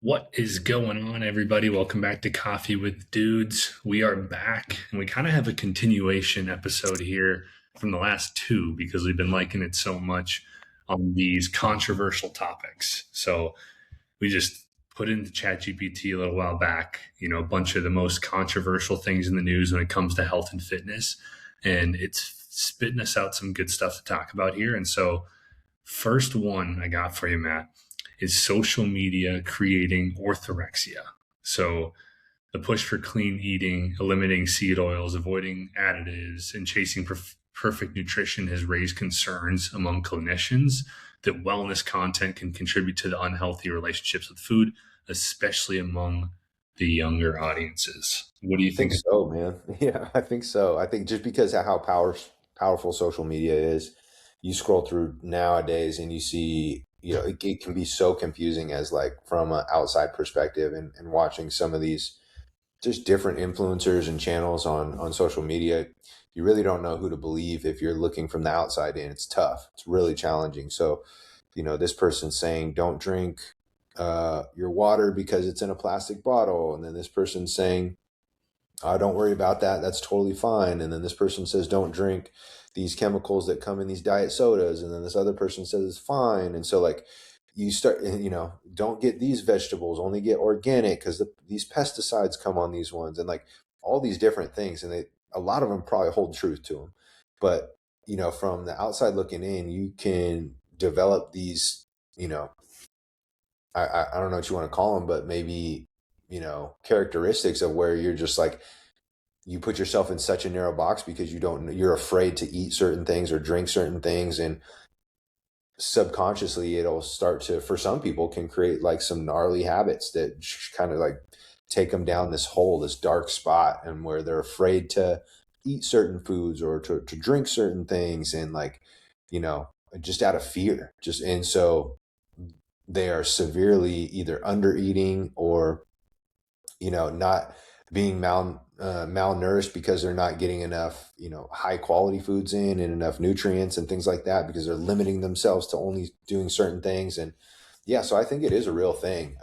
What is going on, everybody? Welcome back to Coffee with Dudes. We are back, and we kind of have a continuation episode here from the last two because we've been liking it so much on these controversial topics. So we just put into ChatGPT a little while back, a bunch of the most controversial things in the news when it comes to health and fitness, and it's spitting us out some good stuff to talk about here. And so, first one I got for you, Matt, is social media creating orthorexia. So the push for clean eating, eliminating seed oils, avoiding additives, and chasing perfect nutrition has raised concerns among clinicians that wellness content can contribute to the unhealthy relationships with food, especially among the younger audiences. What do you I think think? so, man. Yeah, I think so. I think just because of how powerful social media is, you scroll through nowadays and you see, it can be so confusing as like from an outside perspective and watching some of these just different influencers and channels on social media. You really don't know who to believe if you're looking from the outside in. It's tough. It's really challenging. So, this person's saying don't drink your water because it's in a plastic bottle, and then this person's saying don't worry about that. That's totally fine. And then this person says, don't drink these chemicals that come in these diet sodas. And then this other person says it's fine. And so, like, you start, don't get these vegetables, only get organic because these pesticides come on these ones, and like all these different things. And a lot of them probably hold truth to them. But, from the outside looking in, you can develop these, I don't know what you want to call them, but maybe, characteristics of where you're just like, you put yourself in such a narrow box because you're afraid to eat certain things or drink certain things, and subconsciously it'll start to, for some people, can create like some gnarly habits that kind of like take them down this hole, this dark spot, and where they're afraid to eat certain foods or to drink certain things, and like, you know just out of fear, just and so they are severely either under eating or not being malnourished because they're not getting enough, high quality foods in and enough nutrients and things like that, because they're limiting themselves to only doing certain things. And yeah, so I think it is a real thing.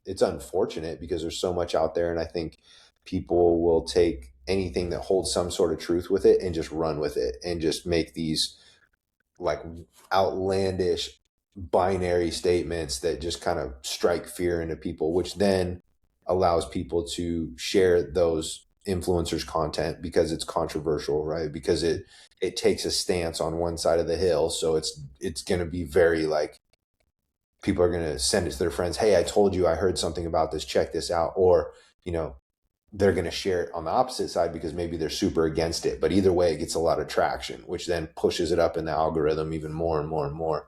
It's unfortunate because there's so much out there, and I think people will take anything that holds some sort of truth with it and just run with it and just make these like outlandish binary statements that just kind of strike fear into people, which then allows people to share those influencers content because it's controversial, right? Because it takes a stance on one side of the hill. So it's going to be very like, people are going to send it to their friends, hey, I told you I heard something about this, check this out. Or they're going to share it on the opposite side because maybe they're super against it. But either way, it gets a lot of traction, which then pushes it up in the algorithm even more and more and more.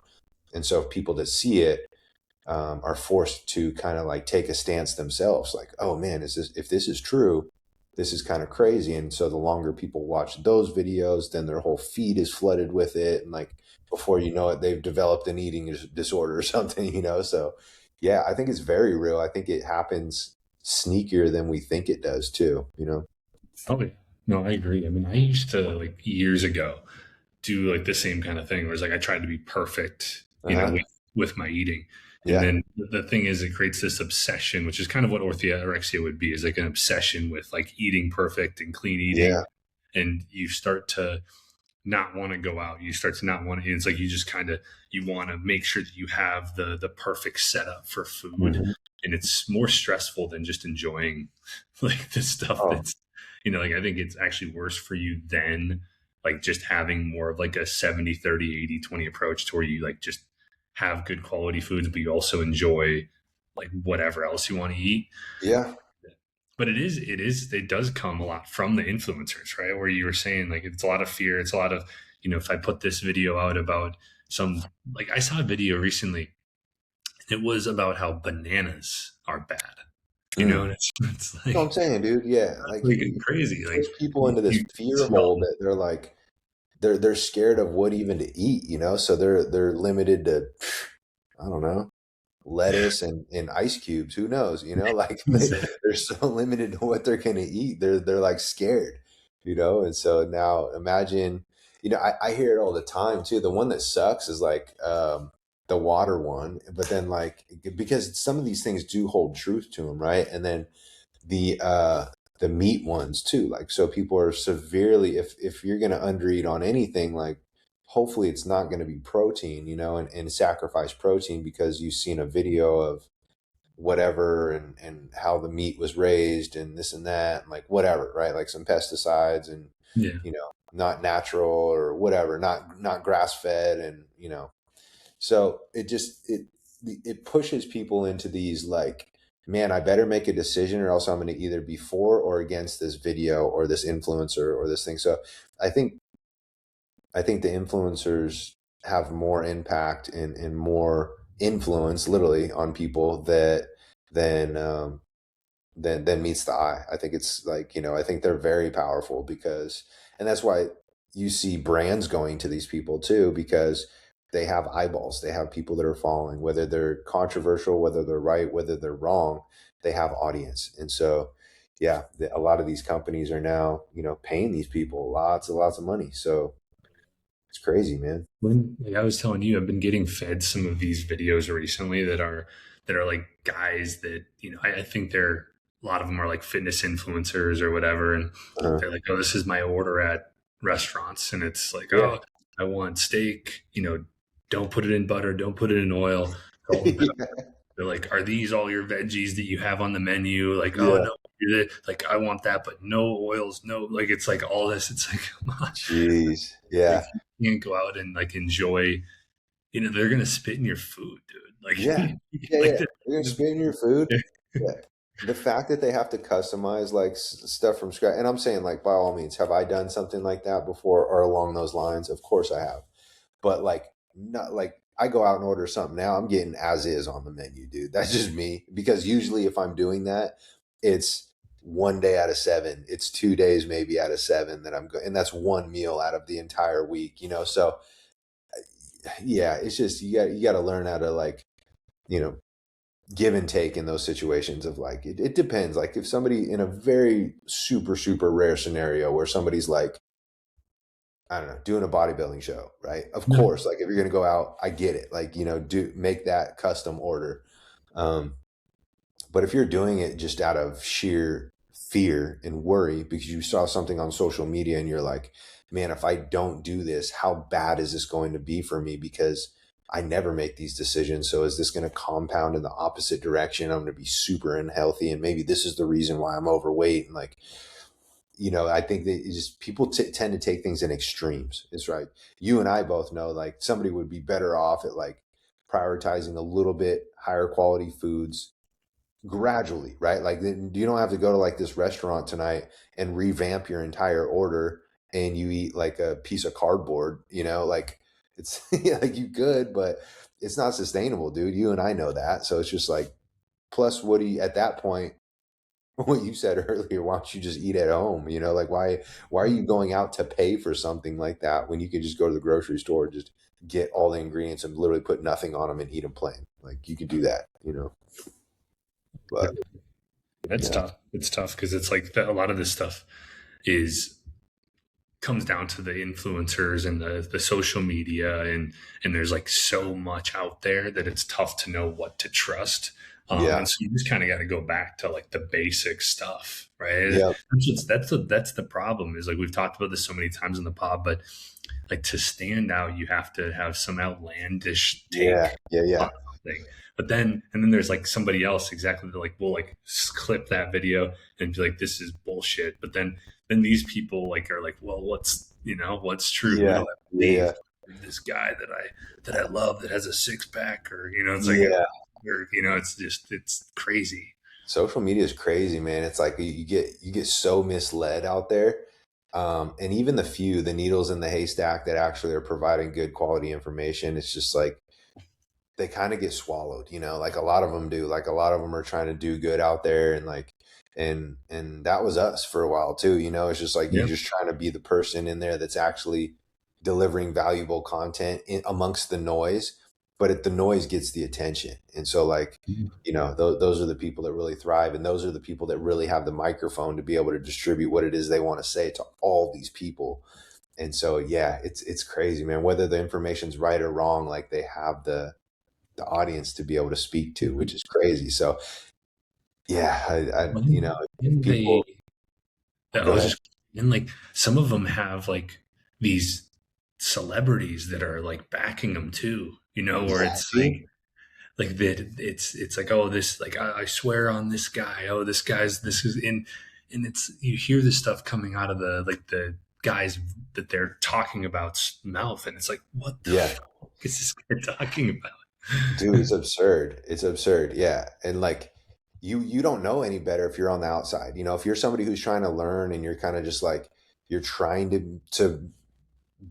And so if people that see it are forced to kind of like take a stance themselves, like, oh man, if this is true, this is kind of crazy. And so the longer people watch those videos, then their whole feed is flooded with it. And like, before you know it, they've developed an eating disorder or something, So yeah, I think it's very real. I think it happens sneakier than we think it does too. Oh, yeah. No, I agree. I mean, I used to, like, years ago, do like the same kind of thing where it's like I tried to be perfect, Uh-huh. with my eating. And Yeah. then the thing is, it creates this obsession, which is kind of what orthorexia would be, is like an obsession with like eating perfect and clean eating. Yeah. And you start to not want to go out. You start to not want to, it's like you just kind of, you want to make sure that you have the perfect setup for food. Mhm. And it's more stressful than just enjoying like the stuff Oh, that's, like I think it's actually worse for you than like just having more of like a 70-30-80-20 approach to where you like just have good quality foods, but you also enjoy like whatever else you want to eat. yeah. But it does come a lot from the influencers, right? Where you were saying like it's a lot of fear. It's a lot of, if I put this video out about some, like I saw a video recently, it was about how bananas are bad, Mm. and it's That's what I'm like, saying, dude. Yeah. that's Like freaking you crazy. Like push people into this you fear tell hole that they're like, they're scared of what even to eat. So they're limited to, I don't know, lettuce and ice cubes. Who knows? Like they're so limited to what they're gonna eat. They're like scared. And so now imagine, I hear it all the time too. The one that sucks is like the water one, but then like because some of these things do hold truth to them, right? And then the meat ones too. Like so people are severely if you're gonna undereat on anything, like hopefully it's not gonna be protein, and sacrifice protein because you've seen a video of whatever and how the meat was raised and this and that and like whatever, right? Like some pesticides and Yeah. not natural or whatever, not grass fed and so it pushes people into these like, man, I better make a decision or else I'm going to either be for or against this video or this influencer or this thing. So I think I think the influencers have more impact and more influence literally on people than than meets the eye. I think it's like, I think they're very powerful because and that's why you see brands going to these people too, because they have eyeballs. They have people that are following, whether they're controversial, whether they're right, whether they're wrong, they have audience. And so yeah, a lot of these companies are now, paying these people lots and lots of money. So it's crazy, man. When like I was telling you, I've been getting fed some of these videos recently that are like guys that I think they're a lot of them are like fitness influencers or whatever, and Uh-huh. they're like, "Oh, this is my order at restaurants," and it's like, Yeah. "Oh, I want steak. Don't put it in butter, don't put it in oil." Salt and pepper. They're like, "Are these all your veggies that you have on the menu?" Like, "Oh Yeah. no, like I want that, but no oils, no." Like it's like all this. It's like, come on, Jeez. like Yeah. you can't go out and like enjoy. They're gonna spit in your food, dude. Yeah. Like, Yeah. like Yeah. You're gonna spit in your food. Yeah. The fact that they have to customize like stuff from scratch, and I'm saying like by all means, have I done something like that before or along those lines? Of course I have. But like not like I go out and order something now, I'm getting as is on the menu, dude. That's just me. Because usually if I'm doing that, it's one day out of seven. It's 2 days maybe out of seven that I'm going, and that's one meal out of the entire week. So yeah, it's just you got to learn how to like, you know, give and take in those situations of like it depends. Like if somebody in a very super super rare scenario where somebody's like I don't know, doing a bodybuilding show, right? Of no, course, like if you're gonna go out, I get it. Like, do make that custom order. Um, but if you're doing it just out of sheer fear and worry because you saw something on social media and you're like, man, if I don't do this, how bad is this going to be for me? Because I never make these decisions. So is this going to compound in the opposite direction? I'm going to be super unhealthy. And maybe this is the reason why I'm overweight. And like, I think that it's just people tend to take things in extremes. It's right. You and I both know like somebody would be better off at like prioritizing a little bit higher quality foods gradually, right? Like you don't have to go to like this restaurant tonight and revamp your entire order and you eat like a piece of cardboard, like it's yeah, like you could, but it's not sustainable, dude. You and I know that. So it's just like plus what do you at that point what you said earlier, why don't you just eat at home? Like why are you going out to pay for something like that when you could just go to the grocery store and just get all the ingredients and literally put nothing on them and eat them plain? Like you could do that. But that's yeah, tough. It's tough because it's like a lot of this stuff is comes down to the influencers and the social media and there's like so much out there that it's tough to know what to trust. yeah, And so you just kind of got to go back to like the basic stuff, right? yeah, That's the problem is like we've talked about this so many times in the pod, but like to stand out, you have to have some outlandish yeah, take yeah, on yeah, something. But then there's like somebody else exactly that like will like clip that video and be like, this is bullshit. But then these people like are like, well, what's true? What do yeah, I yeah, believe? This guy that I love that has a six pack, or it's like, yeah. or it's just it's crazy. Social media is crazy, man. It's like you get so misled out there. And even the needles in the haystack that actually are providing good quality information, it's just like they kind of get swallowed. Like a lot of them do. Like a lot of them are trying to do good out there and like and that was us for a while too. It's just like you're Yeah. just trying to be the person in there that's actually delivering valuable content amongst the noise, but the noise gets the attention. And so like, those are the people that really thrive and those are the people that really have the microphone to be able to distribute what it is they want to say to all these people. And so yeah, it's crazy, man. Whether the information's right or wrong, like they have the audience to be able to speak to, which is crazy. So yeah, When, if when they, people I go was ahead. just, and like some of them have like these celebrities that are like backing them too, where Yeah, it's dude. like that it's like, oh, this, like, I swear on this guy, oh, this is in, and it's, you hear this stuff coming out of the guys that they're talking about's mouth, and it's like, what the Yeah. fuck is this guy talking about? Dude, it's absurd. It's absurd. Yeah. And like you don't know any better if you're on the outside. If you're somebody who's trying to learn and you're kind of just like you're trying to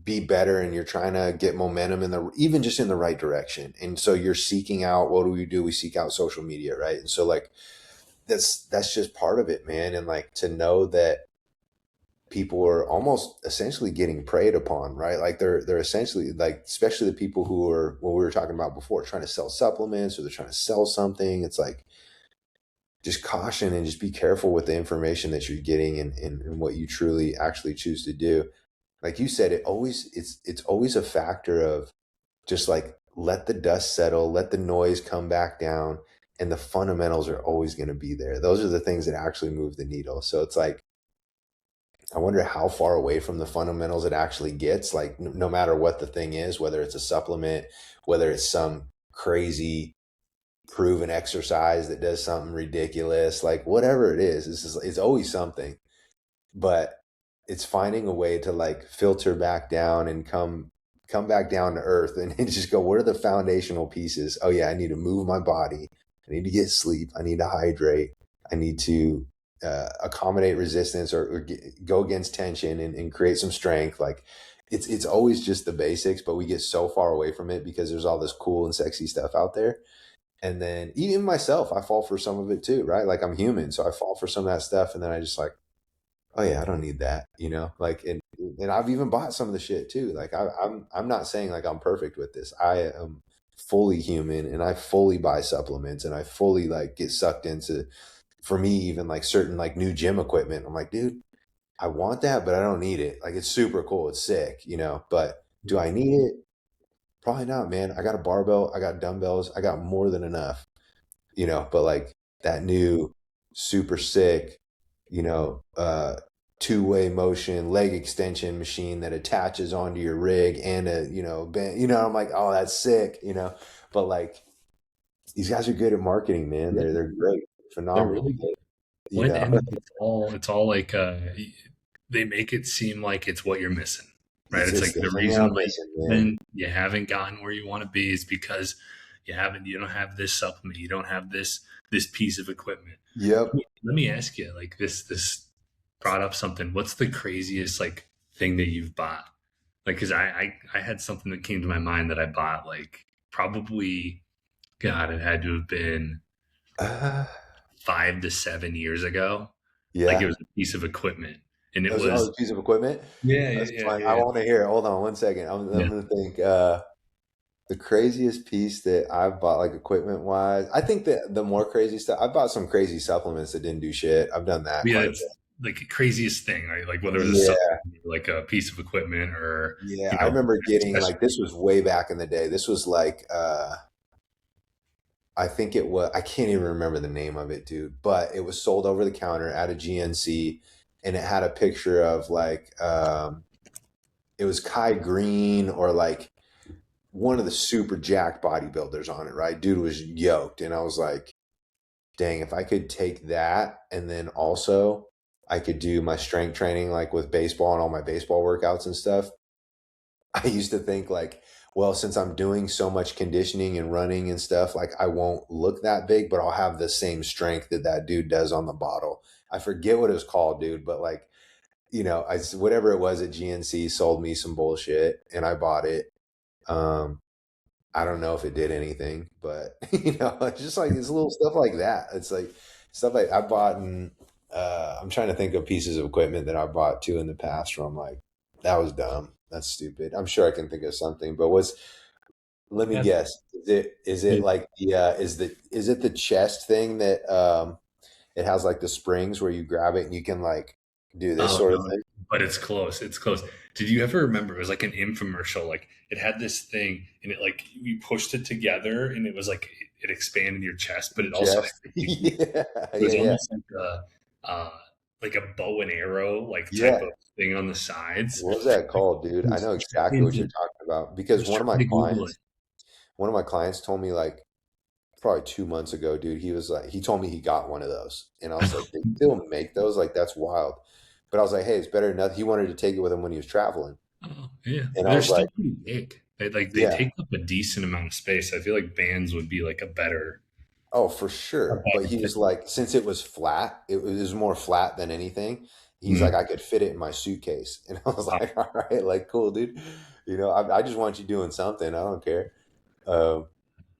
be better and you're trying to get momentum in the even just in the right direction. And so you're seeking out, what do we do? We seek out social media, right? And so like that's just part of it, man. And like to know that people are almost essentially getting preyed upon, right? Like they're essentially like, especially the people who are what we were talking about before, trying to sell supplements or they're trying to sell something. It's like just caution and just be careful with the information that you're getting and what you truly actually choose to do. Like you said, it's always a factor of just like let the dust settle, let the noise come back down, and the fundamentals are always going to be there. Those are the things that actually move the needle. So it's like I wonder how far away from the fundamentals it actually gets. Like no matter what the thing is, whether it's a supplement, whether it's some crazy proven exercise that does something ridiculous, like whatever it is, it's always something. But it's finding a way to like filter back down and come back down to earth and just go, what are the foundational pieces? Oh yeah, I need to move my body. I need to get sleep. I need to hydrate. I need to accommodate resistance or go against tension and create some strength. Like it's always just the basics, but we get so far away from it because there's all this cool and sexy stuff out there. And then even myself, I fall for some of it too, right? Like I'm human, so I fall for some of that stuff, and then I just like, oh yeah, I don't need that, like, and I've even bought some of the shit too. Like I'm not saying like I'm perfect with this. I am fully human and I fully buy supplements and I fully like get sucked into, for me, even like certain like new gym equipment. I'm like, dude, I want that, but I don't need it. Like it's super cool. It's sick, but do I need it? Probably not, man. I got a barbell, I got dumbbells, I got more than enough, but like that new super sick, you know, uh, two-way motion leg extension machine that attaches onto your rig and I'm like, oh, that's sick, but like these guys are good at marketing, man. Yeah, They're great, they're phenomenal, really good. you know. And it's all like, they make it seem like it's what you're missing, right? It's It's it's like the the thing reason I'm why missing, man. you haven't gotten where you want to be is because you don't have this supplement, you don't have this piece of equipment. Yep. Let me ask you, like, this brought up something. What's the craziest like thing that you've bought? Like, because I had something that came to my mind that I bought, like, probably, God, it had to have been uh, 5 to 7 years ago. Like, it yeah. was a piece of equipment, and it That was, oh, was, a piece of equipment. yeah, yeah, That's yeah, fine. I yeah, want to hear it. Hold on one second. I'm yeah. gonna think. The craziest piece that I've bought, like equipment wise, I think that the more crazy stuff, I bought some crazy supplements that didn't do shit. I've done that Yeah, quite a it's bit. like the craziest thing, right? Like whether it's a Yeah. supplement, like a piece of equipment, or Yeah. you I know, remember getting especially, like, this was way back in the day. This was like, I think it was, I can't even remember the name of it, dude, but it was sold over the counter at a GNC and it had a picture of like, it was Kai Green or like one of the super jacked bodybuilders on it, right? Dude was yoked. And I was like, dang, if I could take that and then also I could do my strength training like with baseball and all my baseball workouts and stuff. I used to think like, well, since I'm doing so much conditioning and running and stuff, like I won't look that big, but I'll have the same strength that that dude does on the bottle. I forget what it was called, dude, but like, whatever it was at GNC sold me some bullshit and I bought it. Um, I don't know if it did anything, but it's just like it's little stuff like that. It's like stuff like I bought, and I'm trying to think of pieces of equipment that I bought too in the past where I'm like, that was dumb. That's stupid. I'm sure I can think of something, but let me yeah, guess. Is it like is it the chest thing that it has like the springs where you grab it and you can like do this Oh sort of no, thing. but it's close. It's close. Did you ever remember? It was like an infomercial. Like it had this thing, and it like you pushed it together, and it was like it expanded your chest, but it also Just had you. yeah, It was yeah, yeah, almost like a bow and arrow like type yeah. of thing on the sides. What was that called, dude? I know exactly what you're talking about I because was trying to Google it. one of my clients told me like probably 2 months ago, dude. He was like, he told me he got one of those, and I was like, they still make those? Like that's wild. But I was like, hey, it's better than nothing. He wanted to take it with him when he was traveling, Oh, yeah, and I they're was still like, pretty big. They yeah, take up a decent amount of space. I feel like bands would be like oh, for a sure. But better he was thing. like, since it was flat, it was more flat than anything. He's like, Mm. I could fit it in my suitcase. And I was Wow. like, all right, like, cool, dude. I just want you doing something. I don't care. Um,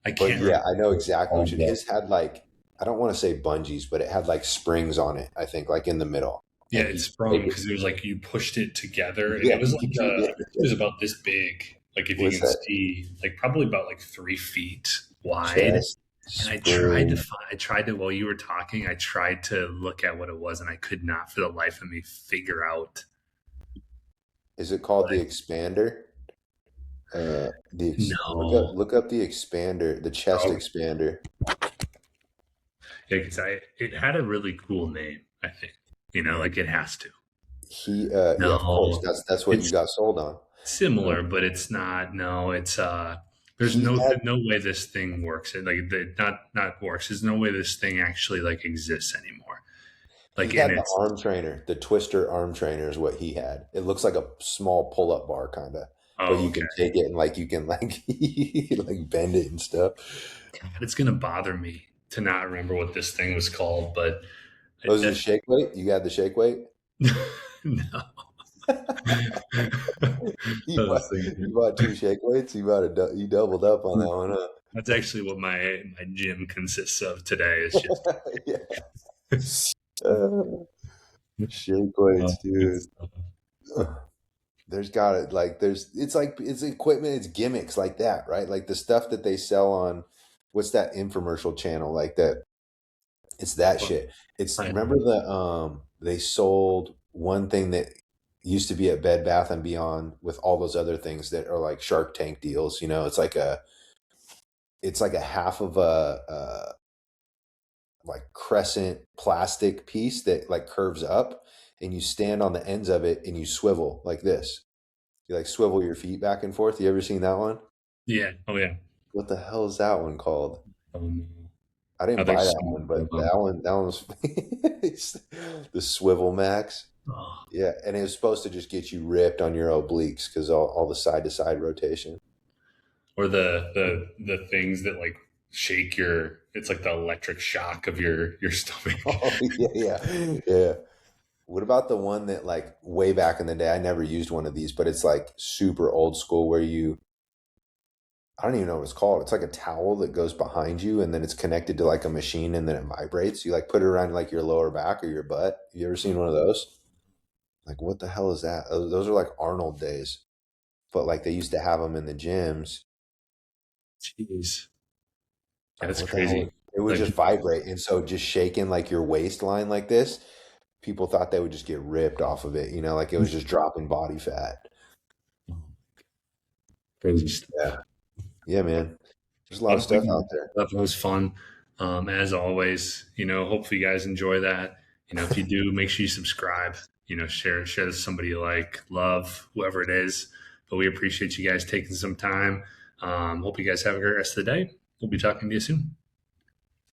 I but can't yeah, remember I know what it's exactly what called you, though. his had like, I don't want to say bungees, but it had like springs on it, I think, like in the middle. Yeah, And it he could sprung take it. because it was like you pushed it together, and Yeah, it was like yeah, I think it was about this big. Like if you what's can that? see, like probably about like 3 feet wide. Chest And I tried to spring. find, I tried to, while you were talking, I tried to look at what it was, and I could not for the life of me figure out. Is it called the Like, expander? no. Look up the expander, the chest Oh, expander. yeah, because it had a really cool name, I think. Like it has to. Yeah, of course. No, That's what you it's got sold on. Uh, similar, but it's not. No, it's there's he had no way this thing works. Not works. There's no way this thing actually like exists anymore. he Like in had the its arm trainer, the twister arm trainer is what he had. It looks like a small pull up bar kind of, but oh, you okay. can take it and like you can like like bend it and stuff. God, it's gonna bother me to not remember what this thing was called, but I Was it shake weight? You got the shake weight? no. I You bought, was thinking you bought two shake weights. You doubled up on that one, that's actually what my gym consists of today. Is just huh? Yeah. Uh, shake weights, good dude. stuff. There's got it like it's equipment, it's gimmicks like that, right? Like the stuff that they sell on what's that infomercial channel like that? It's that Well, shit. It's I remember know. they sold one thing that used to be at Bed Bath and Beyond with all those other things that are like Shark Tank deals. It's like a half of a like crescent plastic piece that like curves up, and you stand on the ends of it and you swivel like this. You like swivel your feet back and forth. You ever seen that one? Yeah. Oh yeah. What the hell is that one called? No. I Oh, didn't buy there's that so one, many of but them. that one was the Swivel Max. Oh. Yeah, and it was supposed to just get you ripped on your obliques because all the side to side rotation. Or the things that like shake your. It's like the electric shock of your stomach. Oh yeah, yeah, yeah. What about the one that like way back in the day? I never used one of these, but it's like super old school where you I don't even know what it's called. It's like a towel that goes behind you and then it's connected to like a machine and then it vibrates. You like put it around like your lower back or your butt. You ever seen one of those? Like what the hell is that? Those are like Arnold days, but like they used to have them in the gyms. Jeez. Yeah, Like that's what the hell? crazy. It would Like just vibrate, and so just shaking like your waistline like this, people thought they would just get ripped off of it. Like it was just dropping body fat. crazy stuff. Yeah, yeah, man. There's a lot of Well, we stuff out can, there. that was fun. As always, hopefully you guys enjoy that. If you do, make sure you subscribe. Share this with somebody you like, love, whoever it is. But we appreciate you guys taking some time. Hope you guys have a great rest of the day. We'll be talking to you soon.